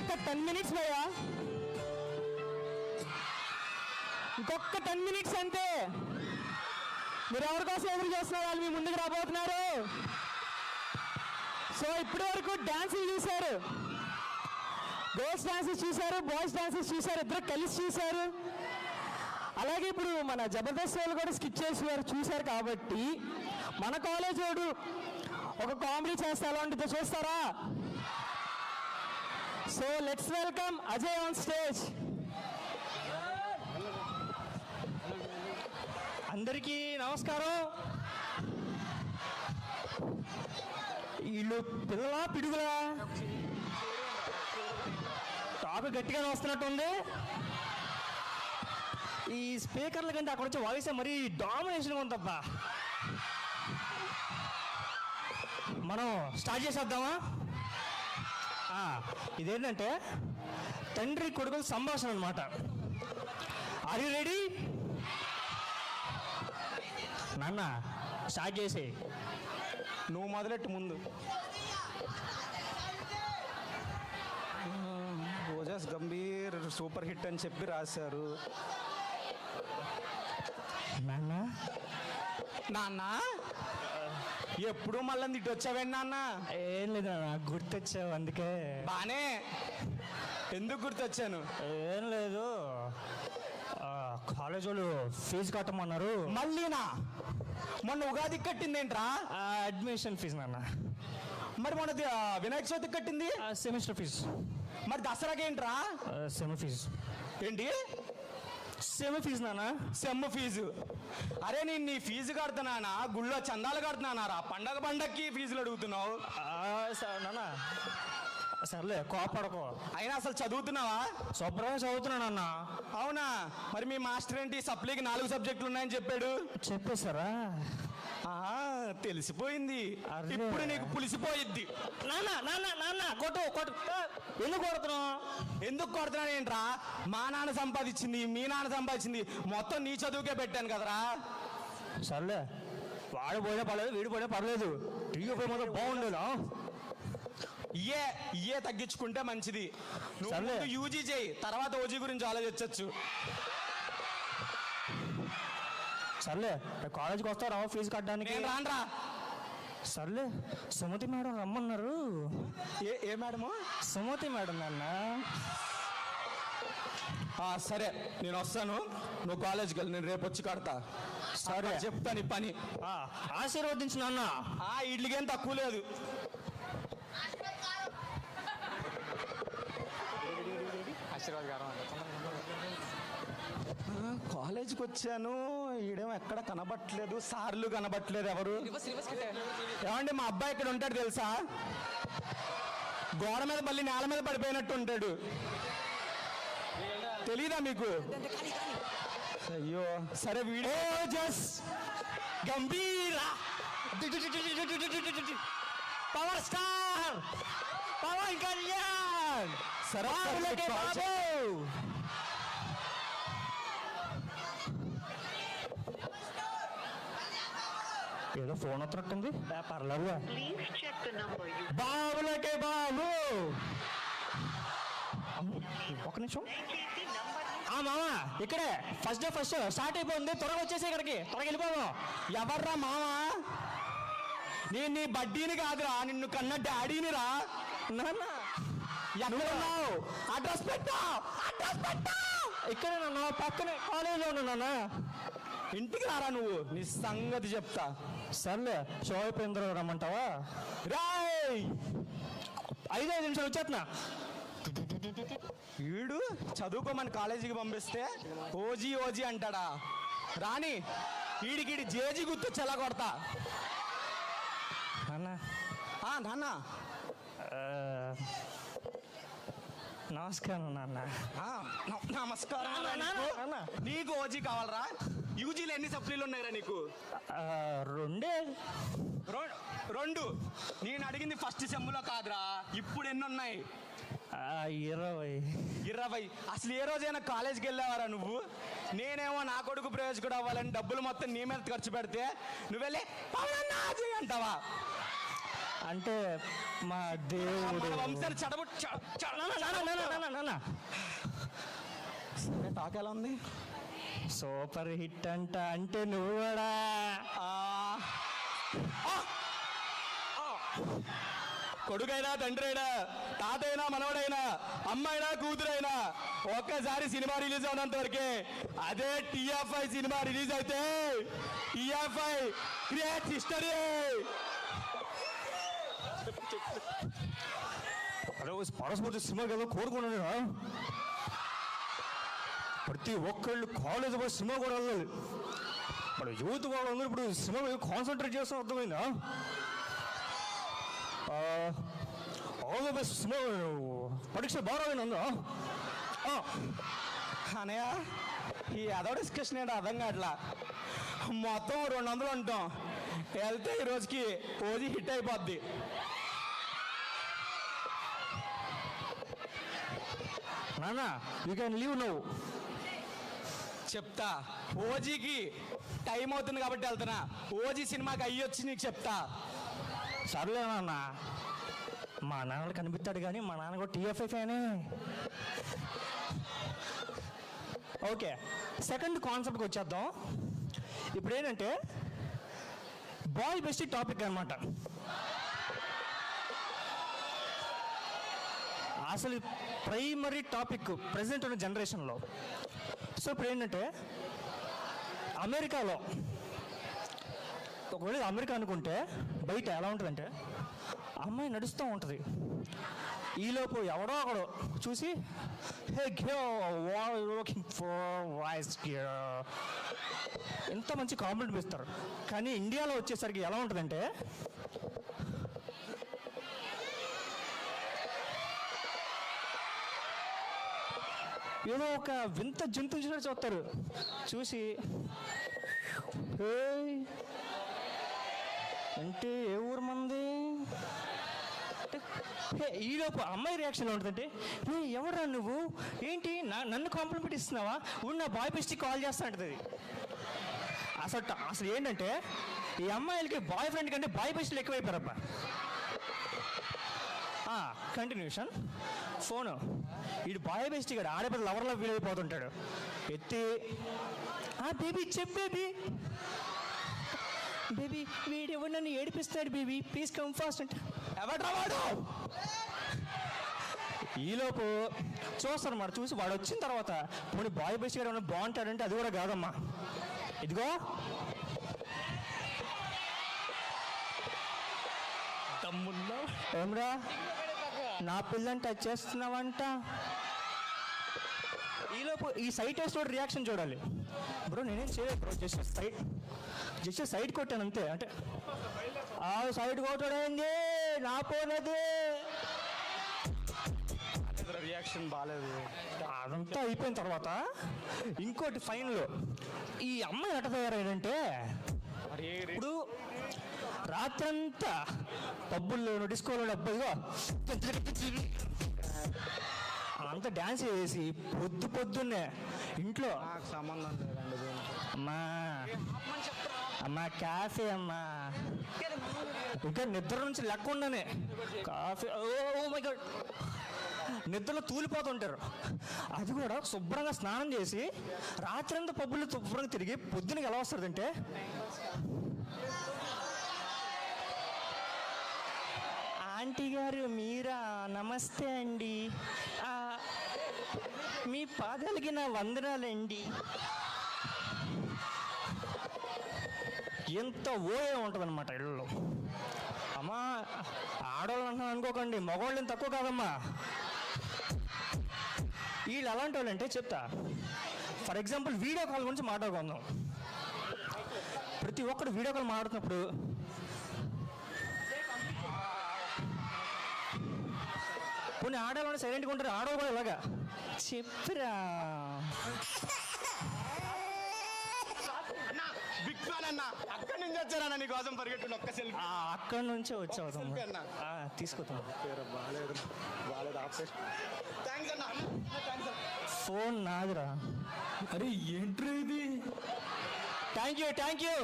ఇంకొక 10 minutes భయ్యా, ఇంకొక 10 minutes అంతే. మీరు ఎవరి కోసం ఎదురు చేస్తున్నారు? వాళ్ళు మీ ముందుకు రాబోతున్నారు. సో ఇప్పటి వరకు డాన్సులు చూశారు, గర్ల్స్ డాన్సెస్ చూశారు, బాయ్స్ డాన్సెస్ చూశారు, ఇద్దరు కలిసి చూశారు. అలాగే ఇప్పుడు మన జబర్దస్త్ వాళ్ళు కూడా స్కిప్ చేసి చూశారు. కాబట్టి మన కాలేజ్ వాడు ఒక కామెడీ చేస్తే ఎలా ఉంటుందో చూస్తారా? So let's welcome Ajay on stage. అందరికీ నమస్కారం. వీళ్ళు పిల్లలా పిడుగులా? టాప్ గట్టిగానే వస్తున్నట్టుంది. ఈ స్పీకర్ల కంటే అక్కడ వచ్చే వాయిస్ మరీ డామినేషన్ ఉందబ్బా. మనం స్టార్ట్ చేసేద్దామా? ఇదేంటంటే తండ్రి కొడుకుల సంభాషణ అనమాట. Are you ready? నాన్న స్టార్ట్ చేసి నువ్వు మొదలెట్టు ముందు. ఓజస్ గంభీర్ సూపర్ హిట్ అని చెప్పి రాశారు. నాన్న నాన్న ఎప్పుడు మళ్ళీ ఇటు వచ్చావేంటి నాన్న? ఏం లేదు నాన్న, గుర్తొచ్చావు అందుకే. బానే, ఎందుకు గుర్తొచ్చాను? ఏం లేదు, కాలేజ్ వాళ్ళు ఫీజు కట్టమన్నారు. మళ్ళీనా? మొన్న ఉగాదికి కట్టిందేంట్రా? అడ్మిషన్ ఫీజు నాన్న. మరి మొన్న వినాయక చవితికి కట్టింది? Semester fees. మరి దసరాకి ఏంట్రా? Sem fees. ఏంటి సెమ్ ఫీజు నాన్న? Sem fees. అరే నేను నీ ఫీజు కడుతున్నానా, గుళ్ళో చందాలు కడుతున్నానారా? పండగకి ఫీజులు అడుగుతున్నావు నాన్న. సర్లే కోపడకో. అయినా అసలు చదువుతున్నావా? శుభ్రంగా చదువుతున్నాను అన్న. అవునా? మరి మీ మాస్టర్ ఏంటి సప్లీకి 4 సబ్జెక్టులు ఉన్నాయని చెప్పాడు? చెప్పేశారా? తెలిసిపోయింది. అరే. ఇప్పుడు నీకు పులిసిపోయిద్ది. నాన్న నాన్న నాన్న కొట్టు కొట్టు. ఎందుకు కొడుతున్నావు? ఎందుకు కొడుతున్నాను ఏంట్రా? మా నాన్న సంపాదించింది, మీ నాన్న సంపాదించింది మొత్తం నీ చదువుకే పెట్టాను కదరా. సర్లే, వాడు పోయినా పర్లేదు, వీడు పోయినా పర్లేదు, టీవీ పోయి మొత్తం బాగుండేదా? ఇయే తగ్గించుకుంటే మంచిది. నువ్వు యూజీ చేయి, తర్వాత ఓజీ గురించి ఆలోచించవచ్చు. సర్లే, కాలేజీకి వస్తారా ఫీజు కట్టడానికి? నేను రానరా. సర్లే, సుమతి మేడం రమ్మన్నారు. ఏ మేడము? సుమతి మేడం నాన్న. సరే నేను వస్తాను, నువ్వు కాలేజ్కి వెళ్ళి నేను రేపు వచ్చి కడతా. సరే చెప్తాను ఈ పని. ఆశీర్వదించు నాన్న. వీటికేం తక్కువ లేదు. కాలేజీకి వచ్చాను, ఈడేమో ఎక్కడ కనబట్టలేదు, సార్లు కనబట్టలేదు. ఎవరు? ఏమండి మా అబ్బాయి ఇక్కడ ఉంటాడు తెలుసా? గోడ మీద మళ్ళీ నేల మీద పడిపోయినట్టు ఉంటాడు. తెలీదా మీకు? అయ్యో సరే. వీడియో గంభీర పవర్ స్టార్ పవన్ కళ్యాణ్. బాబు ఏదో ఫోన్ వస్తున్నట్టుంది. పర్లేదు. బాబులకే బాబు. ఒక నిమిషం. మామా ఇక్కడే ఫస్ట్ డే ఫస్ట్ స్టార్ట్ అయిపోయింది, త్వరగా వచ్చేసి ఇక్కడికి, త్వరగా వెళ్ళిపోదాం. ఎవర్రా మామా? నేను నీ బడ్డీని కాదురా, నిన్ను కన్న డాడీని రా. నాన్న ఎక్కడున్నావు? అడ్రస్ పెట్టా, అడ్రస్ పెట్టా. ఇక్కడే నాన్న, పక్కనే కాలేజీలో ఉన్నా నాన్న. ఇంటికి రారా నువ్వు, నీ సంగతి చెప్తా. సర్లే, షో అయిపోయిన తర్వాత రమ్మంటావా? రాయ్ 5 నిమిషాలు వచ్చేస్తున్నా. వీడు చదువుకోమని కాలేజీకి పంపిస్తే ఓజీ ఓజీ అంటాడా? రాని వీడికి జేజీ గుర్తు చెల్ల కొడతా. నాన్న నమస్కారం నాన్న. నమస్కారం. నీకు ఓజీ కావాలరా? యూజీలో ఎన్ని సప్లీలు ఉన్నాయిరా నీకు? 2. నేను అడిగింది ఫస్ట్ సెమ్ములో కాదురా, ఇప్పుడు ఎన్ని ఉన్నాయి? 20. అసలు ఏ రోజైనా కాలేజ్కి వెళ్ళావారా నువ్వు? నేనేమో నా కొడుకు ప్రయోజకుడు అవ్వాలని డబ్బులు మొత్తం నీ మీద ఖర్చు పెడితే నువ్వు వెళ్ళి అంటావా? అంటే మా దేవుడు మన వంశాలు నాన్న సరే టాక్ ఎలా ఉంది? సూపర్ హిట్ అంట. అంటే నువ్వు కూడా కొడుకైనా తండ్రి అయినా తాతైనా మనవడైనా అమ్మాయినా కూతురైనా ఒక్కసారి సినిమా రిలీజ్ అవునంత వరకే. అదే టీఎఫ్ఐ సినిమా రిలీజ్ అయితే టీఎఫ్ఐ క్రియేట్ హిస్టరీ. అరే పరస్పతి సినిమా కదా కోరుకున్నాను. ప్రతి ఒక్కళ్ళు కాలేజ్ పోయి సినిమా కూడా వెళ్ళాలి. ఇప్పుడు యూత్ వాళ్ళందరూ ఇప్పుడు సినిమా మీద కాన్సన్ట్రేట్ చేస్తాం, అర్థమైందా? All the best. సినిమా పరీక్ష బాగా అందరూ అనయ్య ఈ అదో డిస్కషన్ ఏంటో అర్థం కావట్లా. మొత్తం 200 ఉంటాం, వెళ్తే ఈ రోజుకి ఓజీ హిట్ అయిపోద్ది. నాన్న యూ క్యాన్ లీవ్ నువ్వు. చెప్తా, ఓజీకి టైం అవుతుంది కాబట్టి వెళ్తున్నా. ఓజీ సినిమాకి అయ్యొచ్చి నీకు చెప్తా. సర్లే నాన్న, మా నాన్న కనిపిస్తాడు కానీ మా నాన్న కూడా టీఎఫ్ఐ ఫ్యానే. ఓకే, సెకండ్ కాన్సెప్ట్కి వచ్చేద్దాం. ఇప్పుడు ఏంటంటే బాయ్ బెస్ట్ టాపిక్ అనమాట. అసలు ప్రైమరీ టాపిక్ ప్రజెంట్ ఉన్న జనరేషన్లో. సో ఇప్పుడు ఏంటంటే అమెరికాలో, ఒకవేళ అమెరికా అనుకుంటే బయట ఎలా ఉంటుందంటే అమ్మాయి నడుస్తూ ఉంటుంది, ఈలోపు ఎవడో ఒకడు చూసి హే లుకింగ్ ఫర్ వాయిస్ ఎంత మంచి కాంప్లిమెంట్ ఇస్తారు. కానీ ఇండియాలో వచ్చేసరికి ఎలా ఉంటుందంటే ఏదో ఒక వింత జంతువు చూసినట్టు చూస్తారు. చూసి అంటే ఏ ఊరు మంది అంటే ఈలోపు అమ్మాయి రియాక్షన్ ఉంటుందంటే ఎవరా నువ్వు, ఏంటి నన్ను కాంప్లిమెంట్ ఇస్తున్నావా, ఉన్న బాయ్ బెస్ట్కి కాల్ చేస్తా ఉంటుంది. అసలు ఏంటంటే ఈ అమ్మాయిలకి బాయ్ ఫ్రెండ్ కంటే బాయ్ బెస్ట్లు ఎక్కువైపోయారబ్బా. కంటిన్యూషన్ ఫోను, వీడు బాయ్ బెస్ట్ ఇక్కడ ఆడపిల్ల లవర్లో ఫీల్ అయిపోతుంటాడు. ఎత్తి బేబీ చెప్పేబీ బేబీ వీడెవరు నన్ను ఏడిపిస్తాడు బేబీ ప్లీజ్ కమ్ ఫాస్ట్ అంటే ఎవడ్రా వాడు. ఈలోపు చూస్తాను మరి, చూసి వాడు వచ్చిన తర్వాత పోనీ బాయ్ బెస్ట్ గారు ఏమైనా బాగుంటాడంటే అది కూడా కాదమ్మా. ఇదిగో తమ్ముళ్ళో ఏమ్రా నా పిల్లని టచ్ చేస్తున్నావంట. ఈలోపు ఈ సైట్ వేసిన రియాక్షన్ చూడాలి. బ్రో నేనేం చేయలేదు బ్రో, జస్ట్ సైడ్ కొట్టాను అంతే. అంటే సైడ్ కొట్టడైంది నా పోనది, రియాక్షన్ బాగాలేదు. అదంతా అయిపోయిన తర్వాత ఇంకోటి ఫైనల్, ఈ అమ్మాయి ఎట తయారైందంటే ఇప్పుడు రాత్రంతా పబ్బుల్లోనూ డిస్కోలోనూ అబ్బాయిగా అంతా డ్యాన్స్ చేసి పొద్దున్నే ఇంట్లో సంబంధం లేదండి అమ్మా కాఫీ అమ్మా, ఇంకా నిద్ర నుంచి లెక్కుండానే కాఫీ, ఓ మై గాడ్ నిద్రలో తూలిపోతుంటారు. అది కూడా శుభ్రంగా స్నానం చేసి రాత్రంతా పబ్బులు శుభ్రంగా తిరిగి పొద్దునకి ఎలా వస్తుందంటే ఆంటీ గారు మీరా, నమస్తే అండి, మీ పాదాలకి నా వందనాలండి. ఎంత ఓయే ఉంటుంది అనమాట ఇళ్ళలో. అమ్మా ఆడవాళ్ళు అంటున్నాను అనుకోకండి, మగవాళ్ళని తక్కువ కాదమ్మా. వీళ్ళు ఎలాంటి వాళ్ళు అంటే చెప్తా. ఫర్ ఎగ్జాంపుల్ వీడియో కాల్ గురించి మాట్లాడుకుందాం. ప్రతి ఒక్కరు వీడియో కాల్ మాట్లాడుతున్నప్పుడు కొన్ని ఆడవాళ్ళు సైలెంట్గా ఉంటారు, ఆడవాళ్ళు కూడా ఇలాగా చెప్పరా బిగ్ ఫ్యాన్ అన్న. అక్కడి నుంచి వచ్చారన్న నీకోసం పరిగెట్టు ఒక్క సెల్ఫీ. అక్కడి నుంచే వచ్చావు తీసుకొస్తాను. ఫోన్ నాదిరా. అరే ఏంట్రా ఇది? Thank you